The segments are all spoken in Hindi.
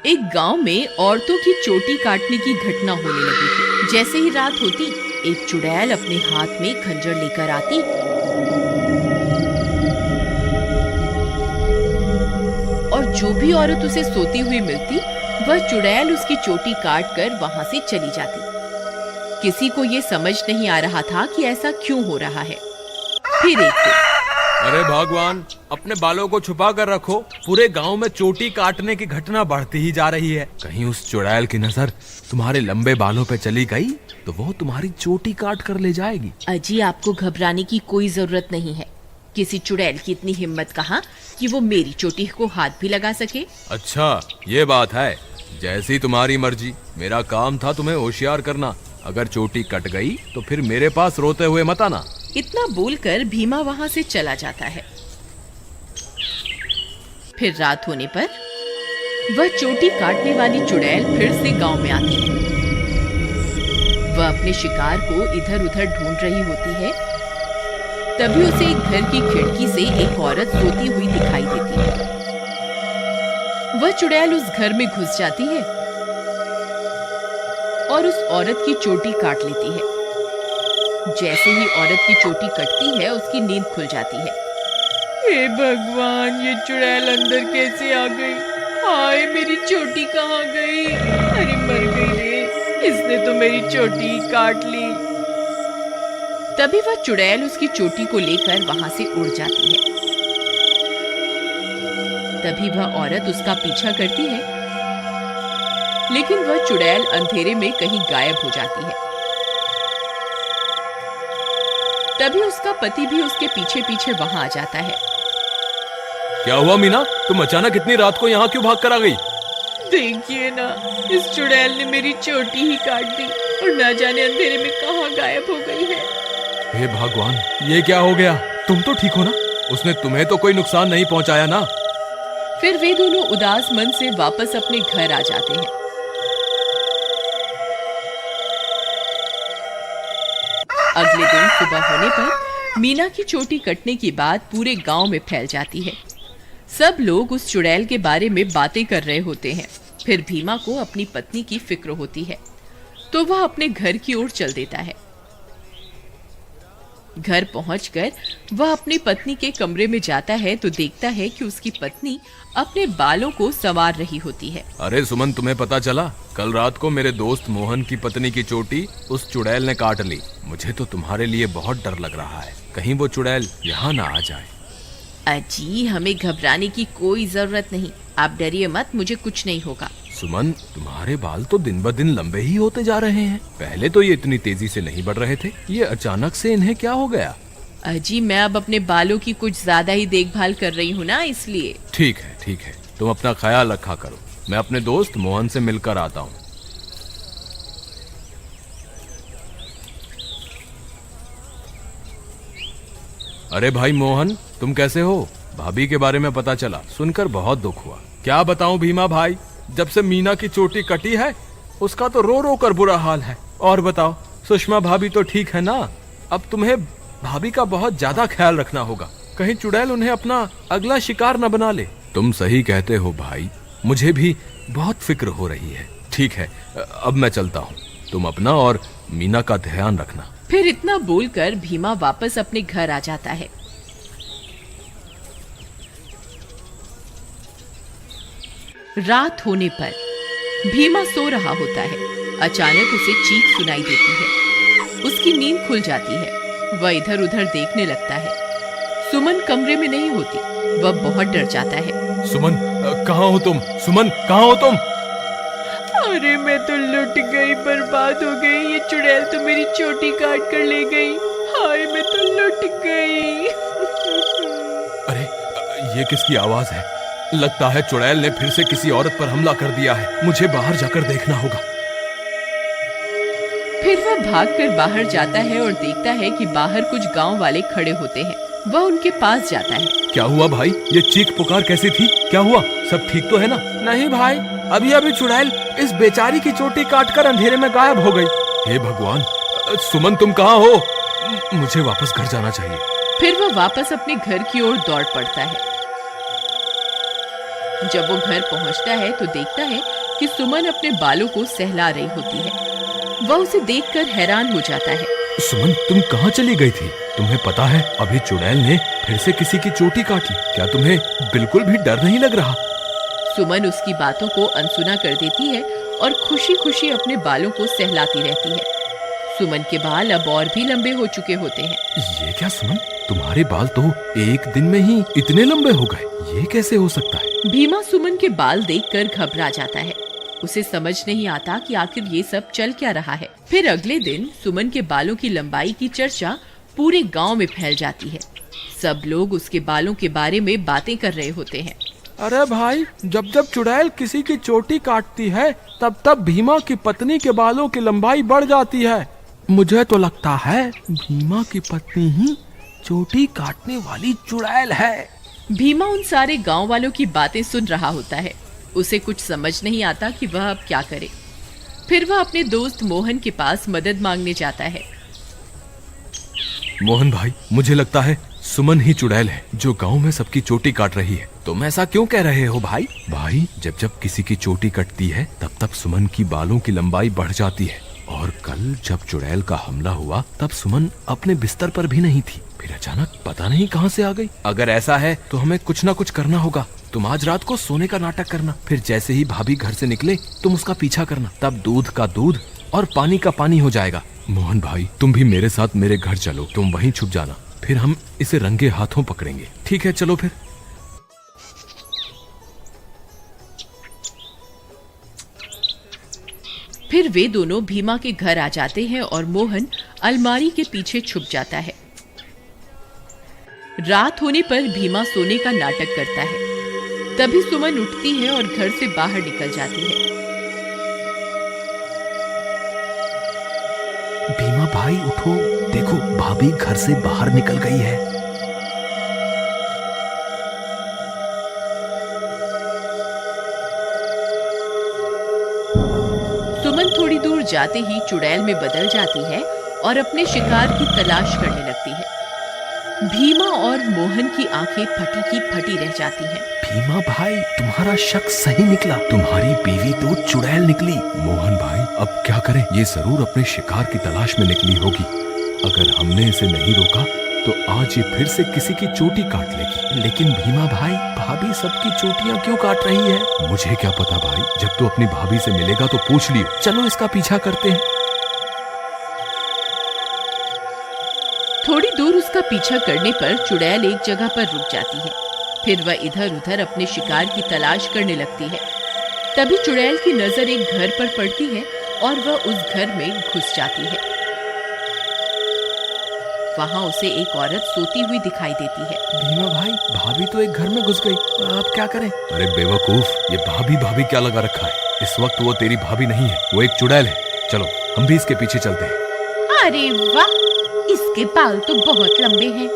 एक गांव में औरतों की चोटी काटने की घटना होने लगी थी। जैसे ही रात होती, एक चुड़ैल अपने हाथ में खंजर लेकर आती और जो भी औरत उसे सोती हुई मिलती, वह चुड़ैल उसकी चोटी काट कर वहां से चली जाती। किसी को ये समझ नहीं आ रहा था कि ऐसा क्यों हो रहा है। फिर एक दिन, अरे भगवान, अपने बालों को छुपा कर रखो, पूरे गांव में चोटी काटने की घटना बढ़ती ही जा रही है। कहीं उस चुड़ैल की नजर तुम्हारे लंबे बालों पे चली गई तो वो तुम्हारी चोटी काट कर ले जाएगी। अजी, आपको घबराने की कोई जरूरत नहीं है। किसी चुड़ैल की इतनी हिम्मत कहाँ कि वो मेरी चोटी को हाथ भी लगा सके। अच्छा, ये बात है। जैसी तुम्हारी मर्जी। मेरा काम था तुम्हें होशियार करना। अगर चोटी कट गई तो फिर मेरे पास रोते हुए मत आना। इतना बोलकर भीमा वहां से चला जाता है। फिर रात होने पर वह चोटी काटने वाली चुड़ैल फिर से गांव में आती है। वह अपने शिकार को इधर उधर ढूंढ रही होती है। तभी उसे एक घर की खिड़की से एक औरत सोती हुई दिखाई देती है। वह चुड़ैल उस घर में घुस जाती है और उस औरत की चोटी काट लेती है। जैसे ही औरत की चोटी कटती है, उसकी नींद खुल जाती है। हे भगवान, ये चुड़ैल अंदर कैसे आ गई? हाय, मेरी चोटी कहाँ गई? अरे मर गई रे, इसने तो मेरी चोटी काट ली। तभी वह चुड़ैल उसकी चोटी को लेकर वहां से उड़ जाती है। तभी वह औरत उसका पीछा करती है, लेकिन वह चुड़ैल अंधेरे में कहीं गायब हो जाती है। तभी उसका पति भी उसके पीछे पीछे वहां आ जाता है। क्या हुआ मीना, तुम अचानक इतनी रात को यहाँ क्यों भाग कर आ गई? देखिए ना, इस चुड़ैल ने मेरी चोटी ही काट दी और न जाने अंधेरे में कहाँ गायब हो गई है। हे भगवान, ये क्या हो गया? तुम तो ठीक हो ना? उसने तुम्हें तो कोई नुकसान नहीं पहुंचाया ना? फिर वे दोनों उदास मन से वापस अपने घर आ जाते हैं। अगले दिन सुबह होने पर मीना की चोटी कटने की बात पूरे गांव में फैल जाती है। सब लोग उस चुड़ैल के बारे में बातें कर रहे होते हैं। फिर भीमा को अपनी पत्नी की फिक्र होती है, तो वह अपने घर की ओर चल देता है। घर पहुंचकर वह अपनी पत्नी के कमरे में जाता है तो देखता है कि उसकी पत्नी अपने बालों को संवार रही होती है। अरे सुमन, तुम्हें पता चला? कल रात को मेरे दोस्त मोहन की पत्नी की चोटी उस चुड़ैल ने काट ली। मुझे तो तुम्हारे लिए बहुत डर लग रहा है, कहीं वो चुड़ैल यहाँ ना आ जाए। अजी, हमें घबराने की कोई जरूरत नहीं। आप डरिए मत, मुझे कुछ नहीं होगा। सुमन, तुम्हारे बाल तो दिन ब दिन लंबे ही होते जा रहे हैं। पहले तो ये इतनी तेजी से नहीं बढ़ रहे थे, ये अचानक से इन्हें क्या हो गया? अजी, मैं अब अपने बालों की कुछ ज्यादा ही देखभाल कर रही हूँ ना, इसलिए। ठीक है, ठीक है, तुम अपना ख्याल रखा करो। मैं अपने दोस्त मोहन से मिलकर आता हूँ। अरे भाई मोहन, तुम कैसे हो? भाभी के बारे में पता चला, सुनकर बहुत दुख हुआ। क्या बताऊं भीमा भाई, जब से मीना की चोटी कटी है उसका तो रो रो कर बुरा हाल है। और बताओ, सुषमा भाभी तो ठीक है ना? अब तुम्हें भाभी का बहुत ज्यादा ख्याल रखना होगा, कहीं चुड़ैल उन्हें अपना अगला शिकार न बना ले। तुम सही कहते हो भाई, मुझे भी बहुत फिक्र हो रही है। ठीक है, अब मैं चलता हूँ। तुम अपना और मीना का ध्यान रखना। फिर इतना बोलकर भीमा वापस अपने घर आ जाता है। रात होने पर भीमा सो रहा होता है। अचानक उसे चीख सुनाई देती है। उसकी नींद खुल जाती है। वह इधर उधर देखने लगता है। सुमन कमरे में नहीं होती। वह बहुत डर जाता है। सुमन, कहाँ हो तुम? सुमन, कहाँ हो तुम? अरे, मैं तो लुट गई, बर्बाद हो गई। ये चुड़ैल तो मेरी चोटी काट कर ले गई। हाय, मैं तो लुट गई। अरे, ये किसकी आवाज है? लगता है चुड़ैल ने फिर से किसी औरत पर हमला कर दिया है। मुझे बाहर जाकर देखना होगा। फिर वह भागकर बाहर जाता है और देखता है कि बाहर कुछ गांव वाले खड़े होते हैं। वह उनके पास जाता है। क्या हुआ भाई? ये चीख पुकार कैसी थी? क्या हुआ? सब ठीक तो है ना? नहीं भाई, अभी अभी चुड़ैल इस बेचारी की चोटी काटकर अंधेरे में गायब हो गई। हे भगवान, सुमन तुम कहाँ हो? मुझे वापस घर जाना चाहिए। फिर वह वापस अपने घर की ओर दौड़ पड़ता है। जब वो घर पहुंचता है तो देखता है कि सुमन अपने बालों को सहला रही होती है। वह उसे देखकर हैरान हो जाता है। सुमन, तुम कहाँ चली गई थी? तुम्हें पता है अभी चुड़ैल ने फिर से किसी की चोटी काट ली। क्या तुम्हें बिल्कुल भी डर नहीं लग रहा? सुमन उसकी बातों को अनसुना कर देती है और खुशी खुशी अपने बालों को सहलाती रहती है। सुमन के बाल अब और भी लंबे हो चुके होते हैं। ये क्या सुमन, तुम्हारे बाल तो एक दिन में ही इतने लंबे हो गए, ये कैसे हो सकता है? भीमा सुमन के बाल देखकर घबरा जाता है। उसे समझ नहीं आता कि आखिर ये सब चल क्या रहा है। फिर अगले दिन सुमन के बालों की लंबाई की चर्चा पूरे गांव में फैल जाती है। सब लोग उसके बालों के बारे में बातें कर रहे होते हैं। अरे भाई, जब जब चुड़ैल किसी की चोटी काटती है तब तब भीमा की पत्नी के बालों की लंबाई बढ़ जाती है। मुझे तो लगता है भीमा की पत्नी ही चोटी काटने वाली चुड़ैल है। भीमा उन सारे गांव वालों की बातें सुन रहा होता है। उसे कुछ समझ नहीं आता कि वह अब क्या करे। फिर वह अपने दोस्त मोहन के पास मदद मांगने जाता है। मोहन भाई, मुझे लगता है सुमन ही चुड़ैल है जो गांव में सबकी चोटी काट रही है। तुम ऐसा क्यों कह रहे हो भाई? भाई, जब जब किसी की चोटी कटती है तब तब सुमन की बालों की लंबाई बढ़ जाती है। और कल जब चुड़ैल का हमला हुआ तब सुमन अपने बिस्तर पर भी नहीं थी, फिर अचानक पता नहीं कहां से आ गई। अगर ऐसा है तो हमें कुछ ना कुछ करना होगा। तुम आज रात को सोने का नाटक करना, फिर जैसे ही भाभी घर से निकले तुम उसका पीछा करना, तब दूध का दूध और पानी का पानी हो जाएगा। मोहन भाई, तुम भी मेरे साथ मेरे घर चलो, तुम वहीं छुप जाना, फिर हम इसे रंगे हाथों पकड़ेंगे। ठीक है, चलो फिर। फिर वे दोनों भीमा के घर आ जाते हैं और मोहन अलमारी के पीछे छुप जाता है। रात होने पर भीमा सोने का नाटक करता है। तभी सुमन उठती है और घर से बाहर निकल जाती है। भीमा भाई उठो, देखो भाभी घर से बाहर निकल गई है। सुमन थोड़ी दूर जाते ही चुड़ैल में बदल जाती है और अपने शिकार की तलाश करने लगती है। भीमा और मोहन की आंखें फटी की फटी रह जाती हैं। भीमा भाई, तुम्हारा शक सही निकला, तुम्हारी बीवी तो चुड़ैल निकली। मोहन भाई, अब क्या करें? ये जरूर अपने शिकार की तलाश में निकली होगी। अगर हमने इसे नहीं रोका तो आज ये फिर से किसी की चोटी काट लेगी। लेकिन भीमा भाई, भाभी सबकी चोटियां क्यों काट रही है? मुझे क्या पता भाई, जब तू अपनी भाभी से मिलेगा तो पूछ लियो। चलो इसका पीछा करते हैं। थोड़ी दूर उसका पीछा करने पर चुड़ैल एक जगह पर रुक जाती है। फिर वह इधर उधर अपने शिकार की तलाश करने लगती है। तभी चुड़ैल की नजर एक घर पर पड़ती है और वह उस घर में घुस जाती है। वहां उसे एक औरत सोती हुई दिखाई देती है। भीमा भाई, भाभी तो एक घर में घुस गई, अब क्या करें? अरे बेवकूफ, ये भाभी भाभी क्या लगा रखा है? इस वक्त वो तेरी भाभी नहीं है, वो एक चुड़ैल है। चलो हम भी इसके पीछे चलते हैं। अरे वाह, इसके बाल तो बहुत लंबे हैं,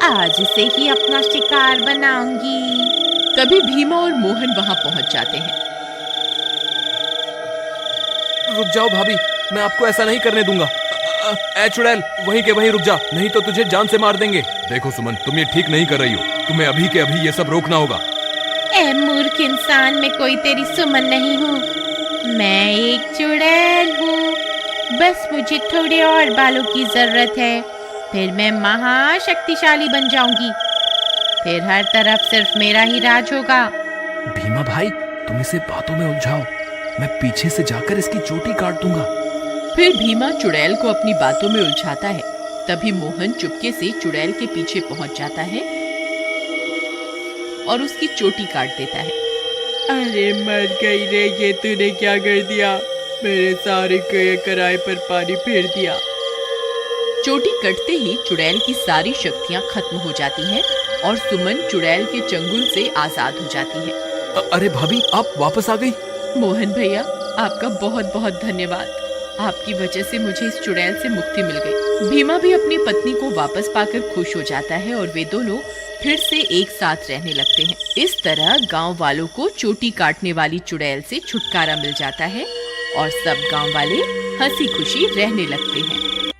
आज इसे ही अपना शिकार बनाऊंगी। तभी भीमा और मोहन वहां पहुंच जाते हैं। रुक जाओ भाभी, मैं आपको ऐसा नहीं करने दूंगा। ए चुड़ैल, वहीं के वहीं रुक जा, नहीं तो तुझे जान से मार देंगे। देखो सुमन, तुम ये ठीक नहीं कर रही हो, तुम्हें अभी के अभी ये सब रोकना होगा। ए मूर्ख इंसान, मैं कोई तेरी सुमन नहीं हूँ, मैं एक चुड़ैल हूँ। बस मुझे थोड़े और बालों की जरूरत है, फिर मैं महाशक्तिशाली बन जाऊंगी। फिर हर तरफ सिर्फ मेरा ही राज होगा। भीमा भाई, तुम इसे बातों में उलझाओ, मैं पीछे से जाकर इसकी चोटी काट दूंगा। फिर भीमा चुड़ैल को अपनी बातों में उलझाता है। तभी मोहन चुपके से चुड़ैल के पीछे पहुंच जाता है और उसकी चोटी काट देता है। अरे मर गई रे, ये तूने क्या कर दिया? मेरे सारे कराए पर पानी फेर दिया। चोटी कटते ही चुड़ैल की सारी शक्तियां खत्म हो जाती हैं और सुमन चुड़ैल के चंगुल से आजाद हो जाती है। अरे भाभी, आप वापस आ गई? मोहन भैया, आपका बहुत बहुत धन्यवाद। आपकी वजह से मुझे इस चुड़ैल से मुक्ति मिल गई। भीमा भी अपनी पत्नी को वापस पाकर खुश हो जाता है और वे दोनों फिर से एक साथ रहने लगते हैं। इस तरह गांव वालों को चोटी काटने वाली चुड़ैल से छुटकारा मिल जाता है और सब गांव वाले हंसी खुशी रहने लगते हैं।